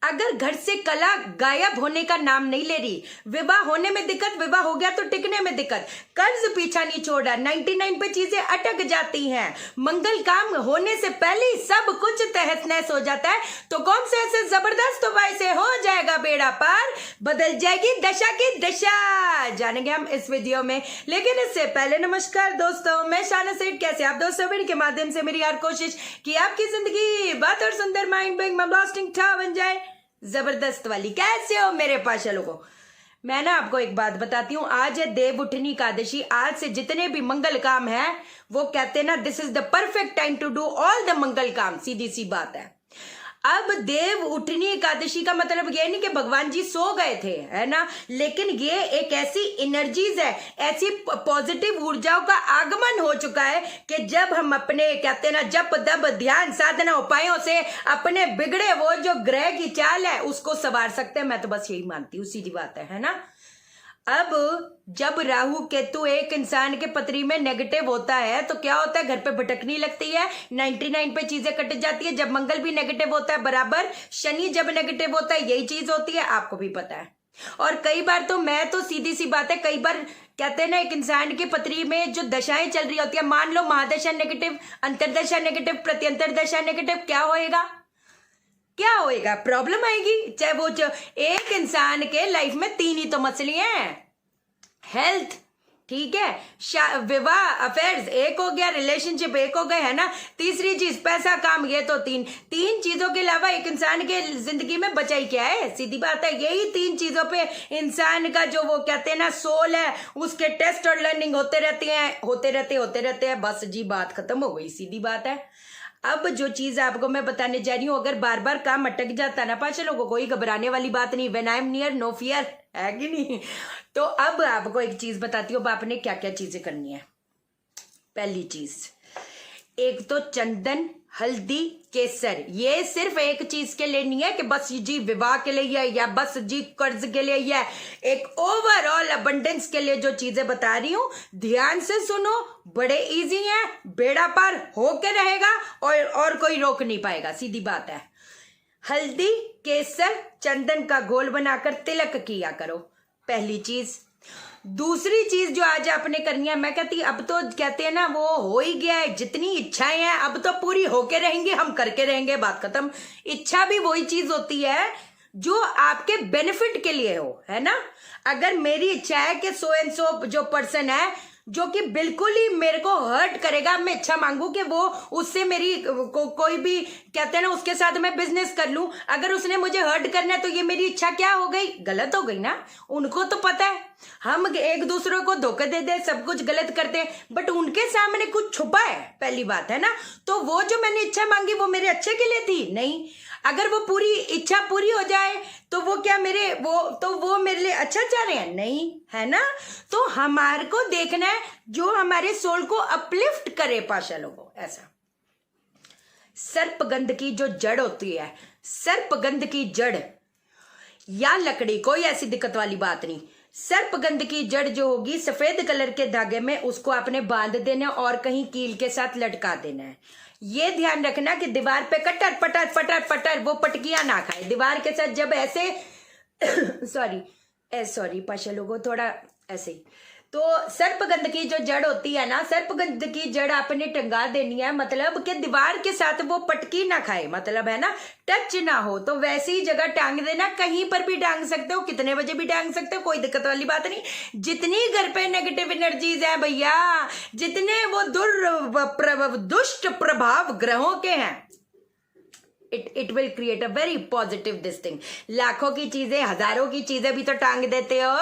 अगर घर से कला गायब होने का नाम नहीं ले रही, विवाह होने में दिक्कत, विवाह हो गया तो टिकने में दिक्कत, कर्ज पीछा नहीं छोड़ा, 99 पे चीजें अटक जाती हैं, मंगल काम होने से पहले ही सब कुछ तहस नहस हो जाता है, तो कौन से ऐसे जबरदस्त उपाय से हो जाएगा बेड़ा पार, बदल जाएगी दशा की दशा, जानेंगे हम इस वीडियो में। लेकिन इससे पहले नमस्कार दोस्तों, मैं शाना सेठ। कैसे आप दोस्तों? वीडियो के माध्यम से मेरी हर कोशिश कि आपकी जिंदगी बात और सुंदर माइंड ब्लोइंग ब्लास्टिंग था बन जाए, जबरदस्त वाली। कैसे हो मेरे पास लोगों? मैं ना आपको एक बात बताती हूँ, आज है देव उठनी एकादशी। आज से जितने भी मंगल काम है, वो कहते हैं ना, this is the perfect time to do all the मंगल काम। सीधी सी बात है। अब देव उठनी एकादशी का मतलब ये नहीं कि भगवान जी सो गए थे, है ना, लेकिन ये एक ऐसी एनर्जीज है, ऐसी पॉजिटिव ऊर्जाओं का आगमन हो चुका है कि जब हम अपने कहते हैं ना जप दब ध्यान साधना उपायों से अपने बिगड़े वो जो ग्रह की चाल है उसको संवार सकते हैं। मैं तो बस यही मानती हूँ, सीधी बात है ना। अब जब राहु केतु एक इंसान के पत्री में नेगेटिव होता है तो क्या होता है? घर पे भटकनी लगती है, 99 पे चीजें कट जाती है। जब मंगल भी नेगेटिव होता है बराबर, शनि जब नेगेटिव होता है यही चीज होती है, आपको भी पता है। और कई बार तो मैं तो सीधी सी बात है, कई बार कहते हैं ना एक इंसान की पत्री में जो दशाएं चल रही होती है, मान लो महादशा नेगेटिव, अंतरदशा नेगेटिव, प्रत्यंतर दशा नेगेटिव, क्या होएगा? क्या होएगा? प्रॉब्लम आएगी। चाहे वो जो एक इंसान के लाइफ में 3 ही तो मसले हैं, हेल्थ, ठीक है, विवाह अफेयर्स एक हो गया, रिलेशनशिप एक हो गए, है ना, तीसरी चीज पैसा काम, ये तो तीन चीजों के अलावा एक इंसान के जिंदगी में बचा ही क्या है? सीधी बात है, यही 3 चीजों पे इंसान का जो वो कहते हैं ना सोल है, उसके टेस्ट और लर्निंग होते रहते हैं। बस जी बात खत्म हो गई, सीधी बात है। अब जो चीज आपको मैं बताने जा रही हूँ, अगर बार बार काम अटक जाता ना पांच लोगों को, कोई घबराने वाली बात नहीं। When I am near no fear, है कि नहीं? तो अब आपको एक चीज बताती हूँ, आपने क्या क्या चीजें करनी है। पहली चीज, एक तो चंदन, हल्दी, केसर। ये सिर्फ एक चीज के लिए नहीं है कि बस जी विवाह के लिए है या बस जी कर्ज के लिए है, एक ओवरऑल अबंडेंस के लिए जो चीजें बता रही हूं, ध्यान से सुनो, बड़े इजी हैं, बेड़ा पार होके रहेगा और कोई रोक नहीं पाएगा, सीधी बात है। हल्दी, केसर, चंदन का घोल बनाकर तिलक किया करो, पहली चीज। दूसरी चीज जो आज आपने करनी है, मैं कहती अब तो कहते हैं ना वो हो ही गया है, जितनी इच्छाएं हैं अब तो पूरी होके रहेंगी, हम करके रहेंगे, बात खत्म। इच्छा भी वही चीज होती है जो आपके बेनिफिट के लिए हो, है ना। अगर मेरी इच्छा है कि सो एंड सो जो पर्सन है जो कि बिल्कुल ही मेरे को हर्ट करेगा, मैं इच्छा मांगू कि वो उससे मेरी कोई भी कहते हैं ना उसके साथ मैं बिजनेस कर लूं, अगर उसने मुझे हर्ट करना है तो ये मेरी इच्छा क्या हो गई? गलत हो गई ना। उनको तो पता है हम एक दूसरे को धोखा दे दे, सब कुछ गलत करते हैं, बट उनके सामने कुछ छुपा है, पहली बात है ना। तो वो जो मैंने इच्छा मांगी वो मेरे अच्छे के लिए थी? नहीं। अगर वो पूरी इच्छा पूरी हो जाए तो वो क्या वो मेरे लिए अच्छा चाह रहे हैं? नहीं, है ना। तो हमारे को देखना है जो हमारे सोल को अपलिफ्ट करे पाशा लोगों। ऐसा सर्पगंध की जो जड़ होती है, सर्पगंध की जड़ या लकड़ी, कोई ऐसी दिक्कत वाली बात नहीं। सर्पगंध की जड़ जो होगी सफेद कलर के धागे में, उसको आपने बांध देना और कहीं कील के साथ लटका देना है। ये ध्यान रखना कि दीवार पे कटर पटर पटर पटर वो पटकियां ना खाए दीवार के साथ। जब ऐसे सॉरी पाशा लोगों, थोड़ा ऐसे ही। तो सर्पगंध की जो जड़ होती है ना, सर्पगंध की जड़ आपने टंगा देनी है, मतलब कि दीवार के साथ वो पटकी ना खाए, मतलब है ना, टच ना हो। तो वैसी ही जगह टांग देना, कहीं पर भी टांग सकते हो, कितने बजे भी टांग सकते हो, कोई दिक्कत वाली बात नहीं। जितनी घर पे नेगेटिव एनर्जीज है भैया, जितने वो दुष्ट प्रभाव ग्रहों के हैं, it will create a very positive this thing. लाखों की चीजें, हजारों की चीजें भी तो टांग देते हो,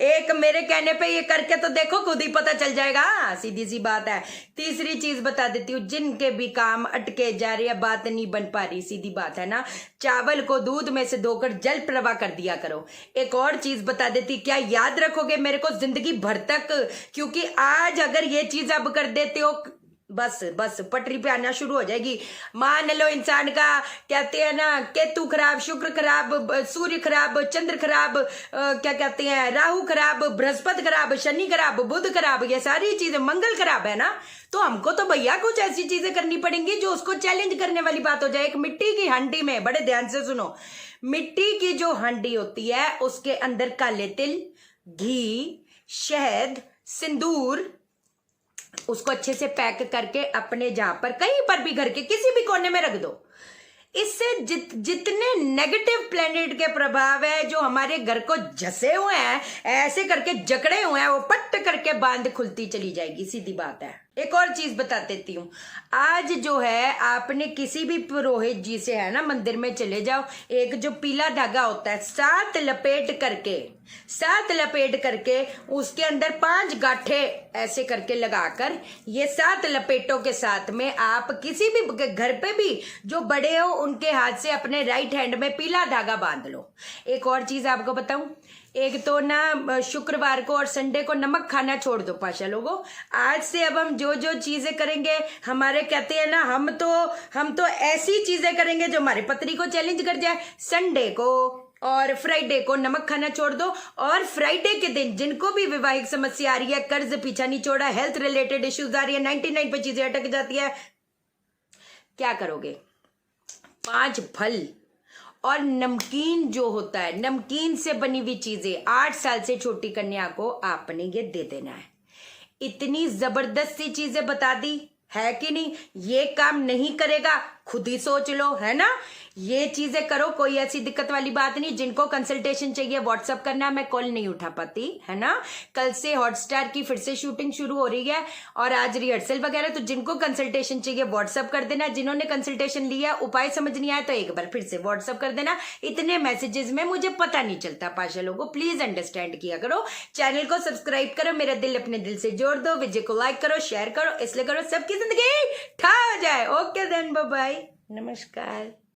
एक मेरे कहने पे ये करके तो देखो, खुद ही पता चल जाएगा, सीधी सी बात है। तीसरी चीज बता देती हूँ, जिनके भी काम अटके जा रहे हैं, बात नहीं बन पा रही, सीधी बात है ना, चावल को दूध में से धोकर जल प्रवाह कर दिया करो। एक और चीज बता देती, क्या याद रखोगे मेरे को जिंदगी भर तक? क्योंकि आज अगर ये चीज अब कर देते हो, बस पटरी पे आना शुरू हो जाएगी। मान लो इंसान का कहते हैं ना केतु खराब, शुक्र खराब, सूर्य खराब, चंद्र खराब, क्या कहते हैं राहु खराब, बृहस्पति खराब, शनि खराब, बुध खराब, ये सारी चीजें, मंगल खराब है ना। तो हमको तो भैया कुछ ऐसी चीजें करनी पड़ेंगी जो उसको चैलेंज करने वाली बात हो जाए। एक मिट्टी की हांडी में, बड़े ध्यान से सुनो, मिट्टी की जो हांडी होती है उसके अंदर काले तिल, घी, शहद, सिंदूर, उसको अच्छे से पैक करके अपने जहां पर कहीं पर भी घर के किसी भी कोने में रख दो। इससे जितने नेगेटिव प्लेनेट के प्रभाव है जो हमारे घर को झसे हुए हैं, ऐसे करके जकड़े हुए हैं, वो पट करके बांध खुलती चली जाएगी। सीधी बात है। एक और चीज बता देती हूँ। आज जो है आपने किसी भी पुरोहित जी से है ना मंदिर में चले जाओ, एक जो पीला धागा होता है सात लपेट करके उसके अंदर 5 गांठे ऐसे करके लगाकर, ये 7 लपेटों के साथ में आप किसी भी घर पे भी जो बड़े हो उनके हाथ से अपने राइट हैंड में पीला धागा बांध लो। एक और चीज आपको बताऊं, एक तो ना शुक्रवार को और संडे को नमक खाना छोड़ दो पाशा लोगों। आज से अब हम जो जो चीजें करेंगे, हमारे कहते हैं ना हम तो ऐसी चीजें करेंगे जो हमारे पत्नी को चैलेंज कर जाए। संडे को और फ्राइडे को नमक खाना छोड़ दो, और फ्राइडे के दिन जिनको भी वैवाहिक समस्या आ रही है, कर्ज पीछा नहीं छोड़ा, हेल्थ रिलेटेड इश्यूज आ रही है, 99 पे चीजें अटक जाती है, क्या करोगे? 5 फल और नमकीन जो होता है, नमकीन से बनी हुई चीजें 8 साल से छोटी कन्या को आपने ये दे देना है। इतनी जबरदस्त सी चीजें बता दी है कि नहीं? ये काम नहीं करेगा खुद ही सोच लो, है ना? ये चीजें करो, कोई ऐसी दिक्कत वाली बात नहीं। जिनको कंसल्टेशन चाहिए व्हाट्सअप करना, मैं कॉल नहीं उठा पाती, है ना? कल से हॉटस्टार की फिर से शूटिंग शुरू हो रही है और आज रिहर्सल वगैरह, तो जिनको कंसल्टेशन चाहिए व्हाट्सअप कर देना। जिन्होंने कंसल्टेशन लिया उपाय समझ नहीं आया तो एक बार फिर से व्हाट्सअप कर देना। इतने मैसेजेस में मुझे पता नहीं चलता पाशा लोगों, प्लीज अंडरस्टैंड किया करो। चैनल को सब्सक्राइब करो, मेरा दिल अपने दिल से जोड़ दो, वीडियो को लाइक करो, शेयर करो, इसलिए करो सबकी जिंदगी ठा जाए। ओके देन, बाय बाय, नमस्कार।